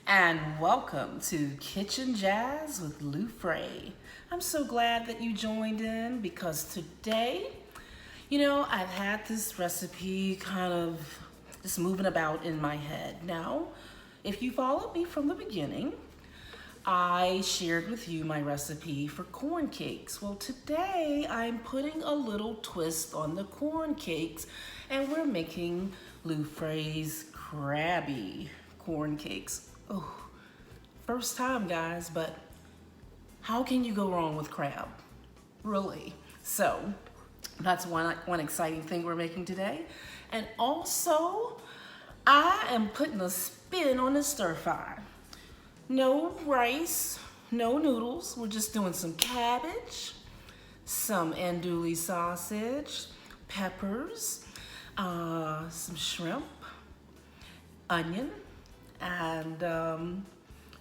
and welcome to Kitchen Jazz with Luefras. I'm so glad that you joined in because today, I've had this recipe kind of just moving about in my head. Now, if you followed me from the beginning, I shared with you my recipe for corn cakes. Well, today I'm putting a little twist on the corn cakes and we're making Luefras Crabby Corn Cakes. Oh, first time guys, but how can you go wrong with crab? Really? So that's one exciting thing we're making today. And also, I am putting a spin on the stir fry. No rice, no noodles. We're just doing some cabbage, some andouille sausage, peppers, some shrimp, onion, and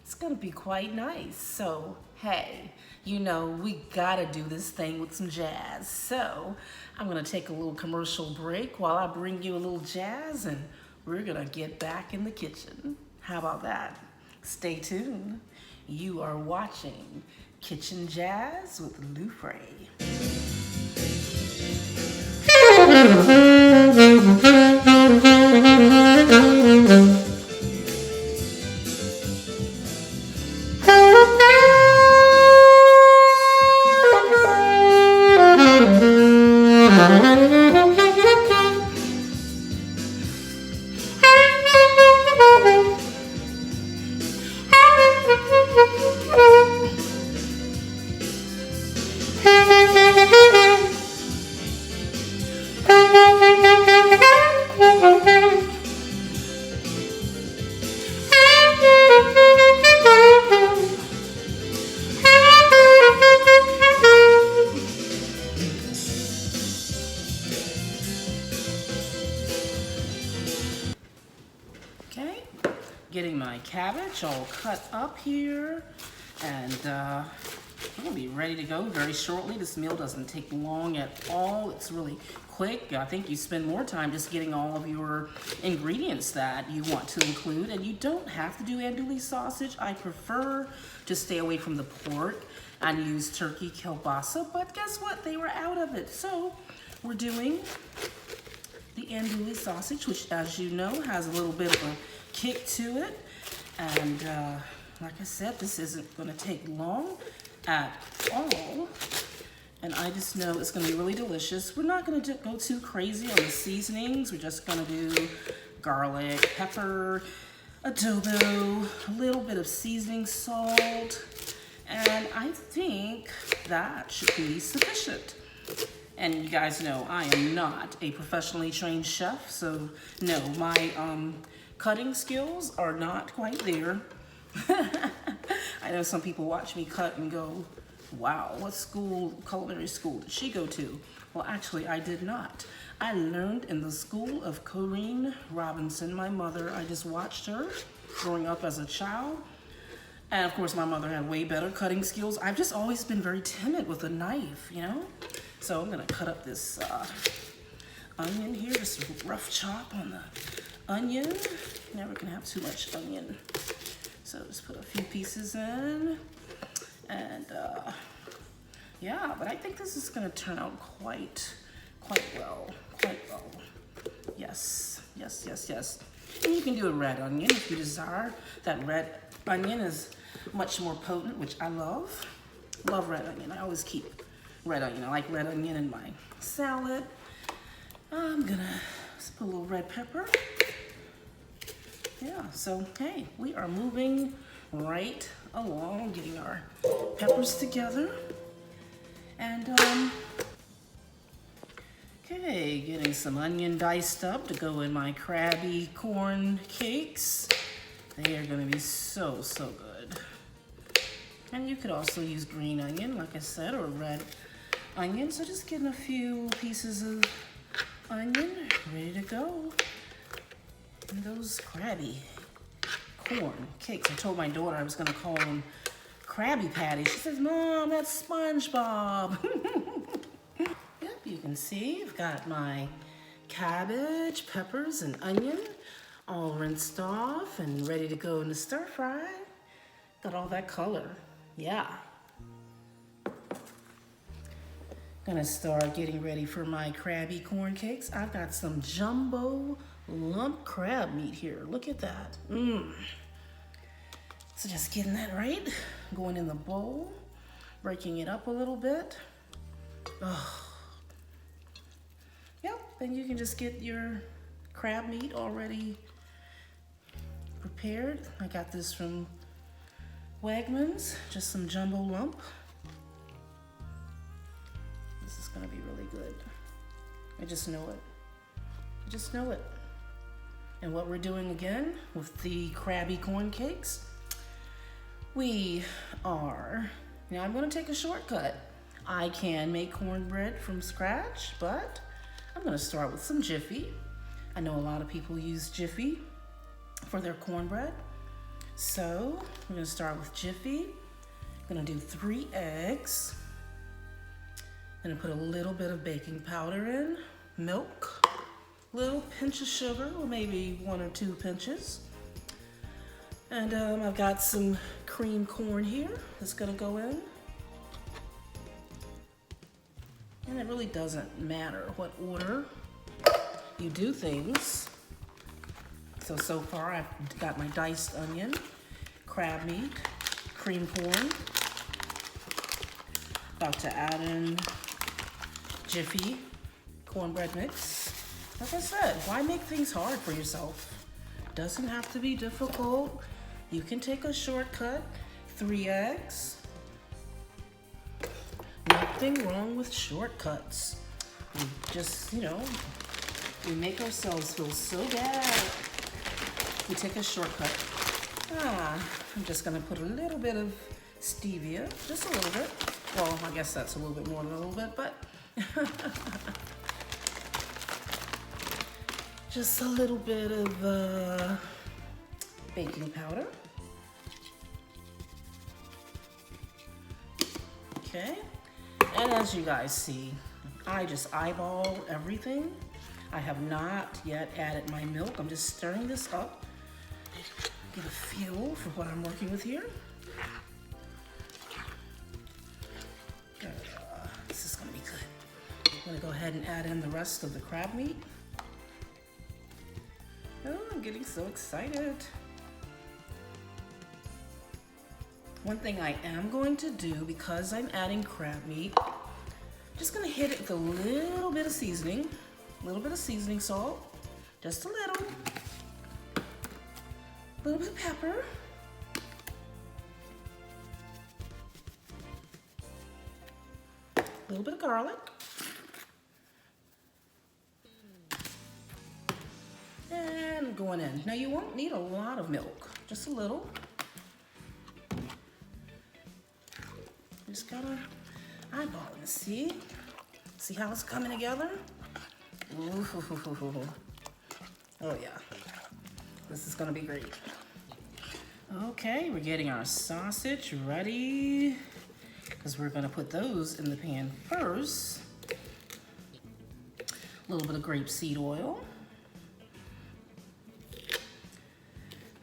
it's gonna be quite nice. So, hey, we gotta do this thing with some jazz. So, I'm gonna take a little commercial break while I bring you a little jazz and we're gonna get back in the kitchen. How about that? Stay tuned. You are watching Kitchen Jazz with Luefras. Okay, getting my cabbage all cut up here, and I'm gonna be ready to go very shortly. This meal doesn't take long at all. It's really quick. I think you spend more time just getting all of your ingredients that you want to include, and you don't have to do andouille sausage. I prefer to stay away from the pork and use turkey kielbasa, but guess what? They were out of it. So we're doing the andouille sausage, which, as you know, has a little bit of a kick to it. And like I said, this isn't gonna take long at all. And I just know it's gonna be really delicious. We're not gonna go too crazy on the seasonings. We're just gonna do garlic, pepper, adobo, a little bit of seasoning salt. And I think that should be sufficient. And you guys know I am not a professionally trained chef, so no, my cutting skills are not quite there. I know some people watch me cut and go, wow, what culinary school did she go to? Well, actually, I did not. I learned in the school of Corinne Robinson. My mother, I just watched her growing up as a child. And of course, my mother had way better cutting skills. I've just always been very timid with a knife, So I'm gonna cut up this onion here, just a rough chop on the onion. Never can have too much onion. So just put a few pieces in. And yeah, but I think this is gonna turn out quite well. Yes. And you can do a red onion if you desire. That red onion is much more potent, which I love. Love red onion. I always keep red onion. I like red onion in my salad. I'm gonna just put a little red pepper. Yeah, so hey, we are moving right along, getting our peppers together. And okay, getting some onion diced up to go in my Crabby Corn Cakes. They are gonna be so good. And you could also use green onion, like I said, or red onion. So just getting a few pieces of onion ready to go. And those Crabby Corn Cakes. I told my daughter I was gonna call them Krabby Patties. She says, Mom, that's SpongeBob. Yep, you can see I've got my cabbage, peppers, and onion all rinsed off and ready to go in the stir fry. Got all that color, yeah. Gonna start getting ready for my crabby corn cakes. I've got some jumbo lump crab meat here. Look at that. So just getting that right. Going in the bowl, breaking it up a little bit. Oh. Yep, and you can just get your crab meat already prepared. I got this from Wegmans, just some jumbo lump. This is gonna be really good. I just know it. I just know it. And what we're doing again with the crabby corn cakes, we are, now I'm gonna take a shortcut. I can make cornbread from scratch, but I'm gonna start with some Jiffy. I know a lot of people use Jiffy for their cornbread. So we're gonna start with Jiffy. I'm gonna do 3 eggs. I'm gonna put a little bit of baking powder in, milk, little pinch of sugar, or maybe 1 or 2 pinches. And I've got some cream corn here that's gonna go in. And it really doesn't matter what order you do things. So far I've got my diced onion, crab meat, cream corn. About to add in Jiffy cornbread mix. Like I said, why make things hard for yourself? Doesn't have to be difficult. You can take a shortcut, 3 eggs. Nothing wrong with shortcuts. We just, you know, we make ourselves feel so bad. We take a shortcut. I'm just gonna put a little bit of stevia, just a little bit. Well, I guess that's a little bit more than a little bit, but just a little bit of baking powder. Okay, and as you guys see, I just eyeball everything. I have not yet added my milk. I'm just stirring this up. Get a feel for what I'm working with here. This is gonna be good. I'm gonna go ahead and add in the rest of the crab meat. Oh, I'm getting so excited. One thing I am going to do, because I'm adding crab meat, just gonna hit it with a little bit of seasoning salt, just a little bit of pepper, a little bit of garlic, and going in. Now you won't need a lot of milk, just a little. Just gotta eyeball and see how it's coming together. Ooh. Oh yeah, this is gonna be great. Okay, we're getting our sausage ready because we're gonna put those in the pan first. A little bit of grapeseed oil.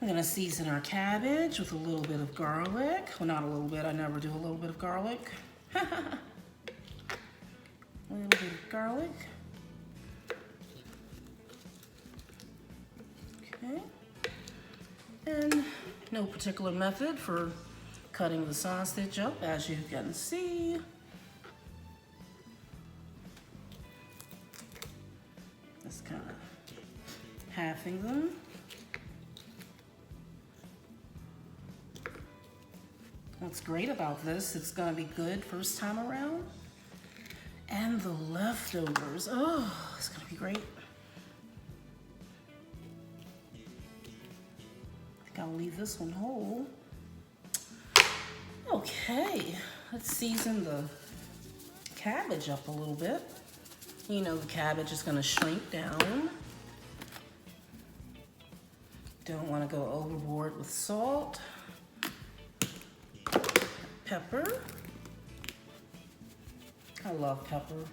I'm gonna season our cabbage with a little bit of garlic. Well, not a little bit, I never do a little bit of garlic. A little bit of garlic. Okay. And no particular method for cutting the sausage up, as you can see. Just kind of halving them. What's great about this, it's gonna be good first time around. And the leftovers, oh, it's gonna be great. I think I'll leave this one whole. Okay, let's season the cabbage up a little bit. You know, the cabbage is gonna shrink down. Don't wanna go overboard with salt. Pepper. I love pepper.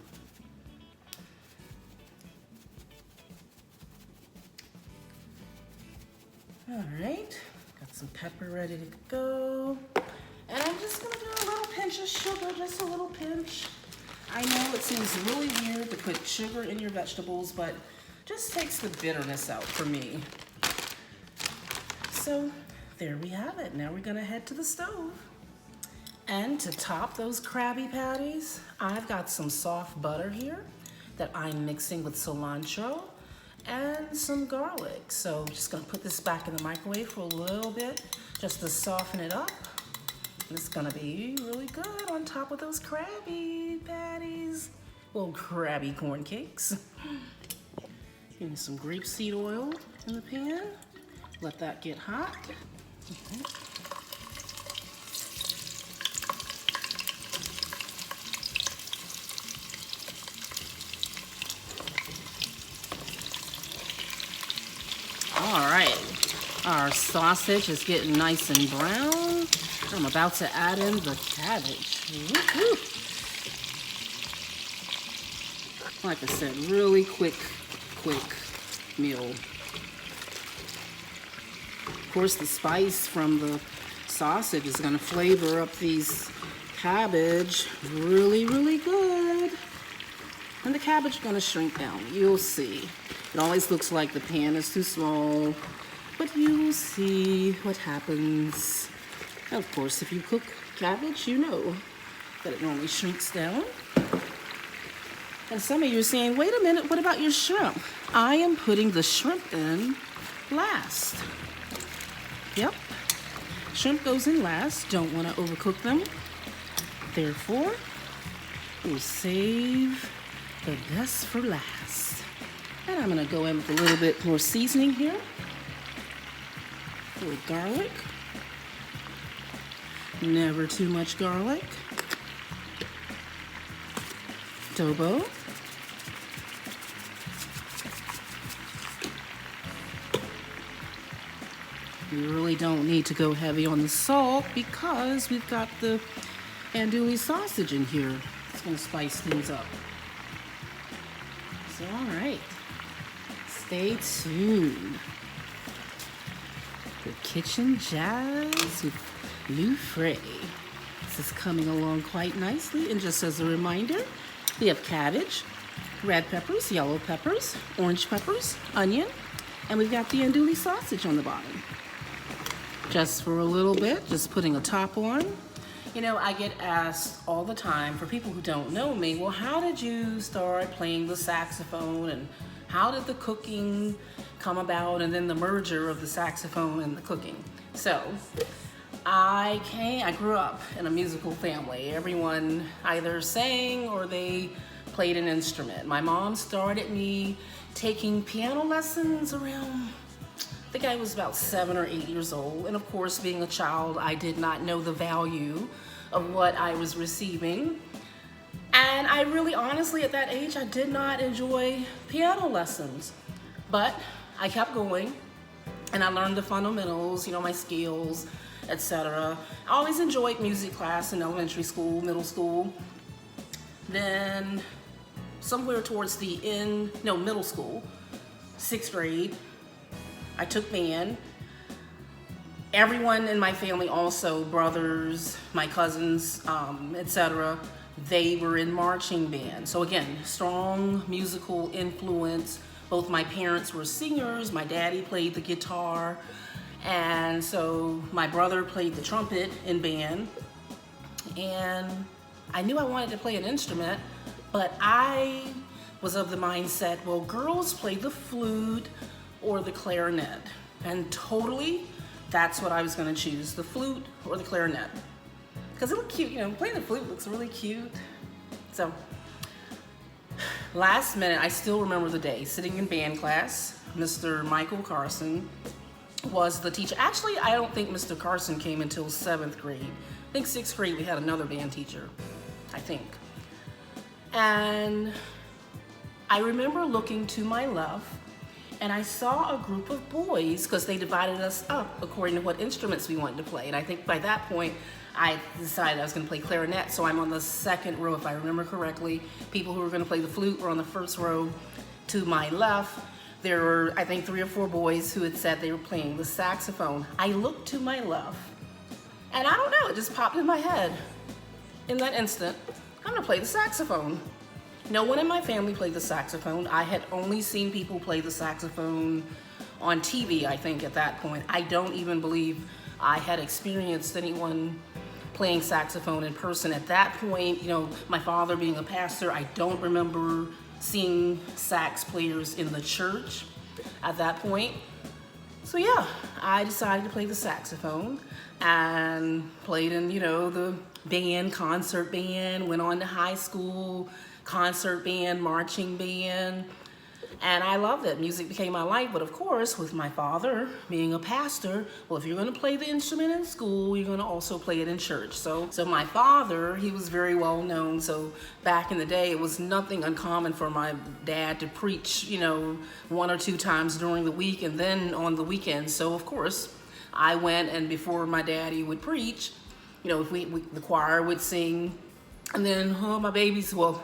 All right, got some pepper ready to go. And I'm just gonna do a little pinch of sugar, just a little pinch. I know it seems really weird to put sugar in your vegetables, but just takes the bitterness out for me. So there we have it. Now we're gonna head to the stove. And to top those Crabby Patties, I've got some soft butter here that I'm mixing with cilantro and some garlic. So just gonna put this back in the microwave for a little bit just to soften it up. It's gonna be really good on top of those Crabby Patties. Little Crabby Corn Cakes. Give me some grapeseed oil in the pan. Let that get hot. Okay. All right, our sausage is getting nice and brown. I'm about to add in the cabbage. Woo-hoo. Like I said, really quick meal. Of course, the spice from the sausage is gonna flavor up these cabbage really, really good. And the cabbage is gonna shrink down, you'll see. It always looks like the pan is too small, but you will see what happens. Of course, if you cook cabbage, you know that it normally shrinks down. And some of you are saying, wait a minute, what about your shrimp? I am putting the shrimp in last. Yep, shrimp goes in last. Don't want to overcook them. Therefore, we'll save the best for last. And I'm gonna go in with a little bit more seasoning here. A little garlic. Never too much garlic. Adobo. You really don't need to go heavy on the salt because we've got the andouille sausage in here. It's gonna spice things up. So, all right, stay tuned. The kitchen jazz with Luefras. This is coming along quite nicely. And just as a reminder, we have cabbage, red peppers, yellow peppers, orange peppers, onion, and we've got the andouille sausage on the bottom. Just for a little bit, just putting a top on. You know, I get asked all the time, for people who don't know me, well, how did you start playing the saxophone and how did the cooking come about and then the merger of the saxophone and the cooking? So, I grew up in a musical family. Everyone either sang or they played an instrument. My mom started me taking piano lessons around, I think I was about 7 or 8 years old. And of course, being a child, I did not know the value of what I was receiving. And I really, honestly, at that age, I did not enjoy piano lessons. But I kept going and I learned the fundamentals, you know, my scales, etc. I always enjoyed music class in elementary school, middle school. Then somewhere towards the end, no, middle school, 6th grade, I took band. Everyone in my family also, brothers, my cousins, etc., they were in marching band. So again, strong musical influence. Both my parents were singers. My daddy played the guitar. And so my brother played the trumpet in band. And I knew I wanted to play an instrument, but I was of the mindset, well, girls play the flute or the clarinet. And totally, that's what I was gonna choose, the flute or the clarinet. Because it looked cute, you know, playing the flute looks really cute. So, last minute, I still remember the day, sitting in band class. Mr. Michael Carson was the teacher. Actually, I don't think Mr. Carson came until 7th grade. I think 6th grade we had another band teacher, I think. And I remember looking to my left and I saw a group of boys, because they divided us up according to what instruments we wanted to play. And I think by that point, I decided I was gonna play clarinet, so I'm on the 2nd row, if I remember correctly. People who were gonna play the flute were on the 1st row to my left. there were, I think, 3 or 4 boys who had said they were playing the saxophone. I looked to my left, and I don't know, it just popped in my head in that instant, I'm gonna play the saxophone. No one in my family played the saxophone. I had only seen people play the saxophone on TV, I think, at that point. I don't even believe I had experienced anyone playing saxophone in person. At that point, you know, my father being a pastor, I don't remember seeing sax players in the church at that point. So yeah, I decided to play the saxophone and played in, you know, the band, concert band, went on to high school, concert band, marching band, and I loved it. Music became my life, but of course, with my father being a pastor, well, if you're gonna play the instrument in school, you're gonna also play it in church. So my father, he was very well known, so back in the day, it was nothing uncommon for my dad to preach, you know, 1 or 2 times during the week and then on the weekends. So of course, I went, and before my daddy would preach, you know, if the choir would sing, and then my babies, well,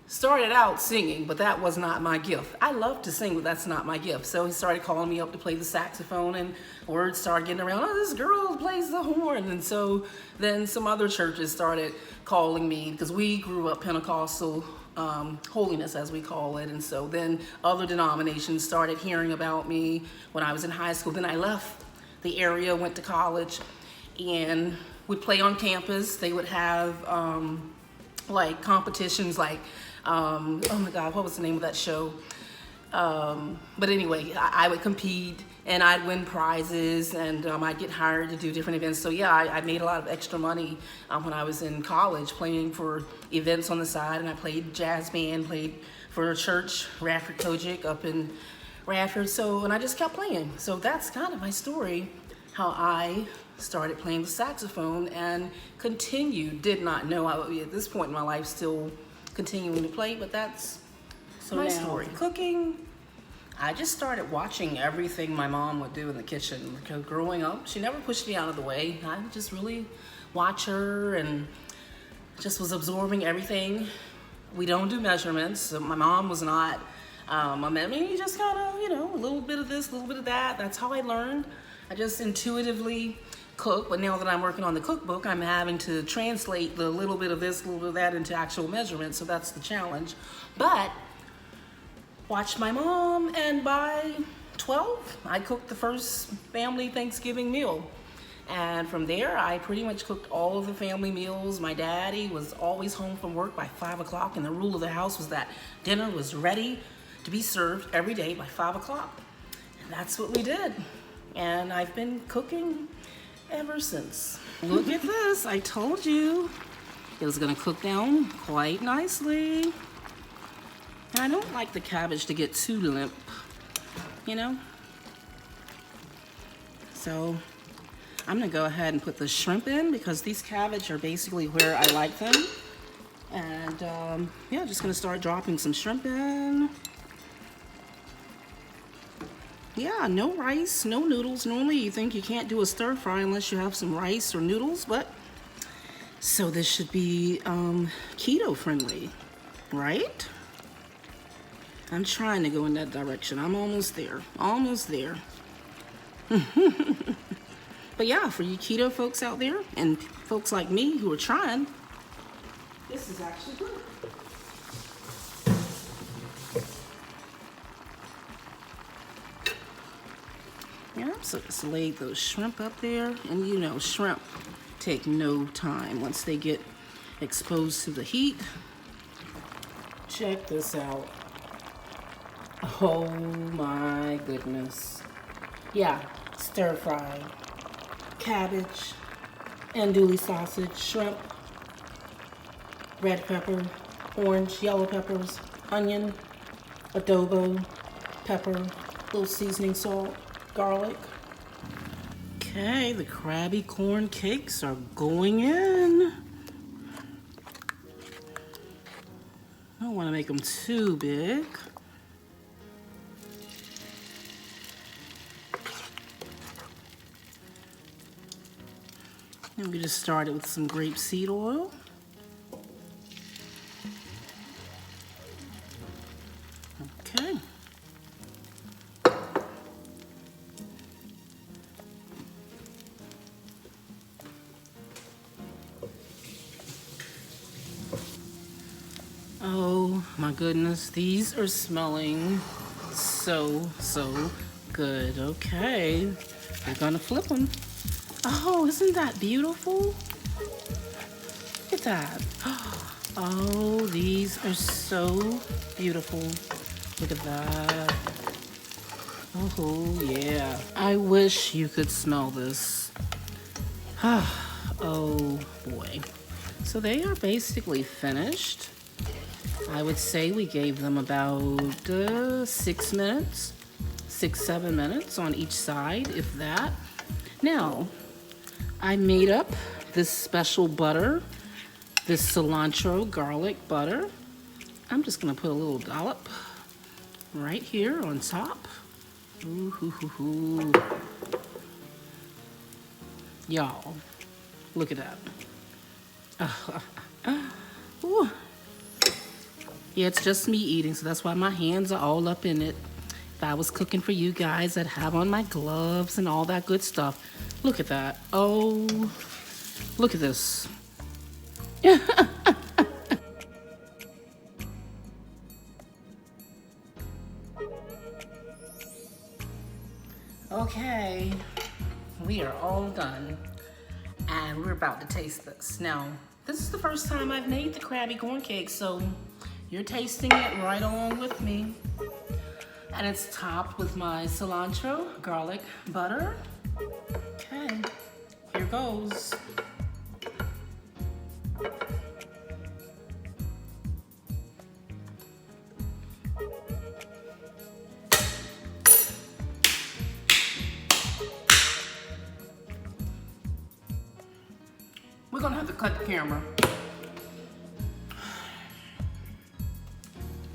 started out singing, but that was not my gift. I love to sing, but that's not my gift. So he started calling me up to play the saxophone, and word started getting around, oh, this girl plays the horn. And so then some other churches started calling me, because we grew up Pentecostal holiness, as we call it. And so then other denominations started hearing about me when I was in high school. Then I left the area, went to college, and would play on campus. They would have like competitions, like oh my God, what was the name of that show? But anyway, I would compete and I'd win prizes, and I'd get hired to do different events. So yeah, I made a lot of extra money when I was in college, playing for events on the side, and I played jazz band, played for a church, Radford Kojic up in Radford. So, and I just kept playing. So that's kind of my story, how I started playing the saxophone and continued. Did not know I would be at this point in my life still continuing to play, but that's my story. Cooking, I just started watching everything my mom would do in the kitchen. Because growing up, she never pushed me out of the way. I would just really watch her and just was absorbing everything. We don't do measurements. So my mom was not, I mean, you just kind of, you know, a little bit of this, a little bit of that. That's how I learned. I just intuitively cook, but now that I'm working on the cookbook, I'm having to translate the little bit of this, little bit of that into actual measurements, so that's the challenge. But watched my mom, and by 12, I cooked the first family Thanksgiving meal. And from there, I pretty much cooked all of the family meals. My daddy was always home from work by 5 o'clock, and the rule of the house was that dinner was ready to be served every day by 5 o'clock. And that's what we did. And I've been cooking ever since. Look at this, I told you it was gonna cook down quite nicely. And I don't like the cabbage to get too limp, you know? So I'm gonna go ahead and put the shrimp in, because these cabbage are basically where I like them. And yeah, just gonna start dropping some shrimp in. Yeah, no rice, no noodles. Normally you think you can't do a stir fry unless you have some rice or noodles, but so this should be keto friendly, right? I'm trying to go in that direction. I'm almost there, almost there. But yeah, for you keto folks out there and folks like me who are trying, this is actually good. Yeah, so just laid those shrimp up there, and you know, shrimp take no time once they get exposed to the heat. Check this out. Oh my goodness. Yeah, stir fry, cabbage, andouille sausage, shrimp, red pepper, orange, yellow peppers, onion, adobo, pepper, a little seasoning salt, garlic. Okay, the Crabby Corn Cakes are going in. I don't want to make them too big. And we just started with some grapeseed oil. Okay. my goodness, these are smelling so good. Okay, we're gonna flip them. Oh, isn't that beautiful? Look at that. Oh, these are so beautiful. Look at that. Oh, yeah. I wish you could smell this. Oh, boy. So they are basically finished. I would say we gave them about 6 minutes, 6-7 minutes on each side, if that. Now, I made up this special butter, this cilantro garlic butter. I'm just gonna put a little dollop right here on top. Ooh, hoo, hoo, hoo. Y'all, look at that. Ooh. Yeah, it's just me eating, so that's why my hands are all up in it. If I was cooking for you guys, I'd have on my gloves and all that good stuff. Look at that. Oh, look at this. Okay, we are all done, and we're about to taste this. Now, this is the first time I've made the Crabby Corn Cakes, so you're tasting it right along with me. And it's topped with my cilantro garlic butter. Okay, here goes. We're gonna have to cut the camera.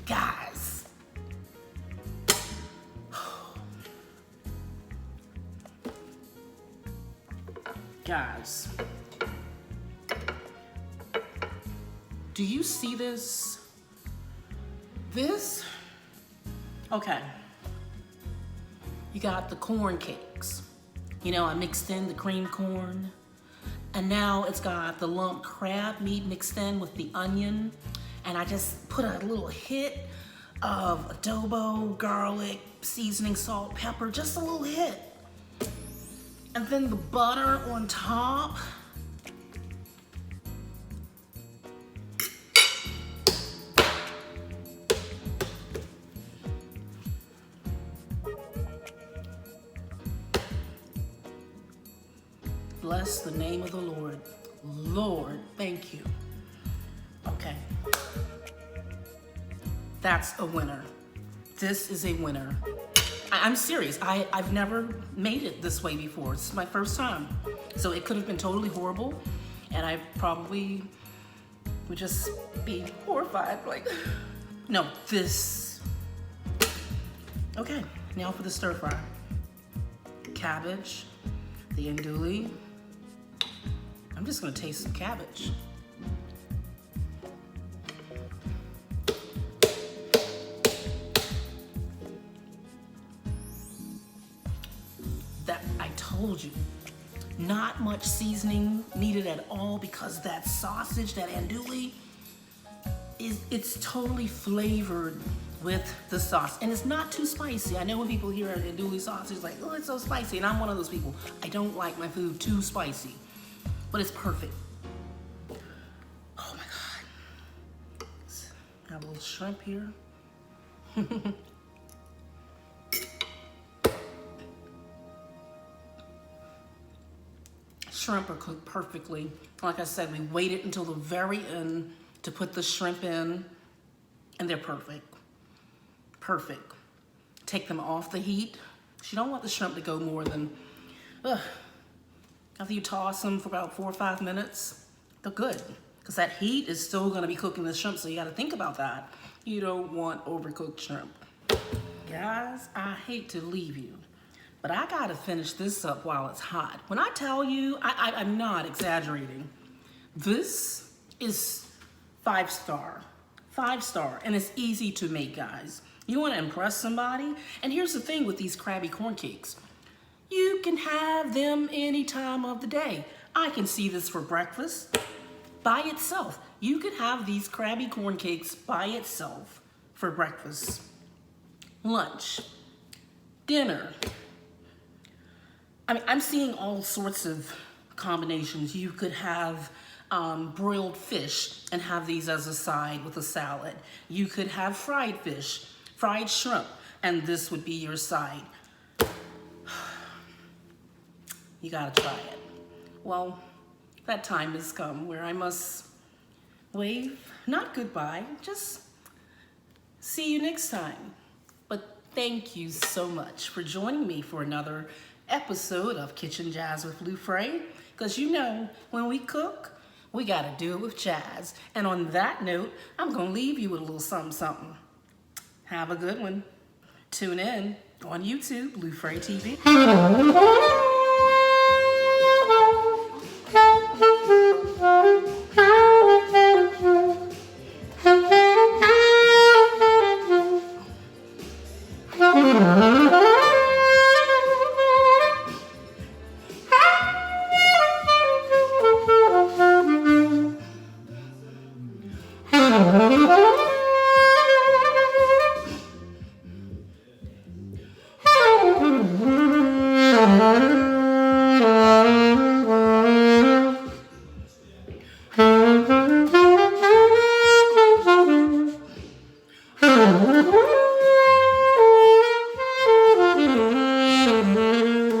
Guys. Guys. Do you see this? This? Okay. You got the corn cakes. You know, I mixed in the cream corn. And now it's got the lump crab meat mixed in with the onion. And I just put a little hit of adobo, garlic, seasoning, salt, pepper, just a little hit. And then the butter on top. Bless the name of the Lord. Lord, thank you. Okay. That's a winner. This is a winner. I'm serious. I've never made it this way before. It's my first time. So it could have been totally horrible, and I probably would just be horrified. Like, no, this. Okay, now for the stir fry. Cabbage, the andouille. I'm just gonna taste some cabbage. That, I told you, not much seasoning needed at all, because that sausage, that andouille, it's totally flavored with the sauce, and it's not too spicy. I know when people hear andouille sausage, like, oh, it's so spicy, and I'm one of those people. I don't like my food too spicy, but it's perfect. Oh my God. Got a little shrimp here. Shrimp are cooked perfectly. Like I said, we waited until the very end to put the shrimp in, and they're perfect. Perfect. Take them off the heat. You don't want the shrimp to go more than, after you toss them for about 4 or 5 minutes, they're good. Because that heat is still gonna be cooking the shrimp, so you gotta think about that. You don't want overcooked shrimp. Guys, I hate to leave you, but I gotta finish this up while it's hot. When I tell you, I'm not exaggerating. This is 5-star. 5-star, and it's easy to make, guys. You wanna impress somebody? And here's the thing with these Crabby Corn Cakes. You can have them any time of the day. I can see this for breakfast. by itself. You could have these Crabby Corn Cakes by itself for breakfast, lunch, dinner. I mean, I'm seeing all sorts of combinations. You could have broiled fish and have these as a side with a salad. You could have fried fish, fried shrimp, and this would be your side. You gotta try it. Well, that time has come where I must wave, not goodbye, just see you next time. But thank you so much for joining me for another episode of Kitchen Jazz with Luefras, because you know, when we cook, we gotta do it with jazz. And on that note, I'm gonna leave you with a little something, something. Have a good one. Tune in on YouTube, Luefras TV.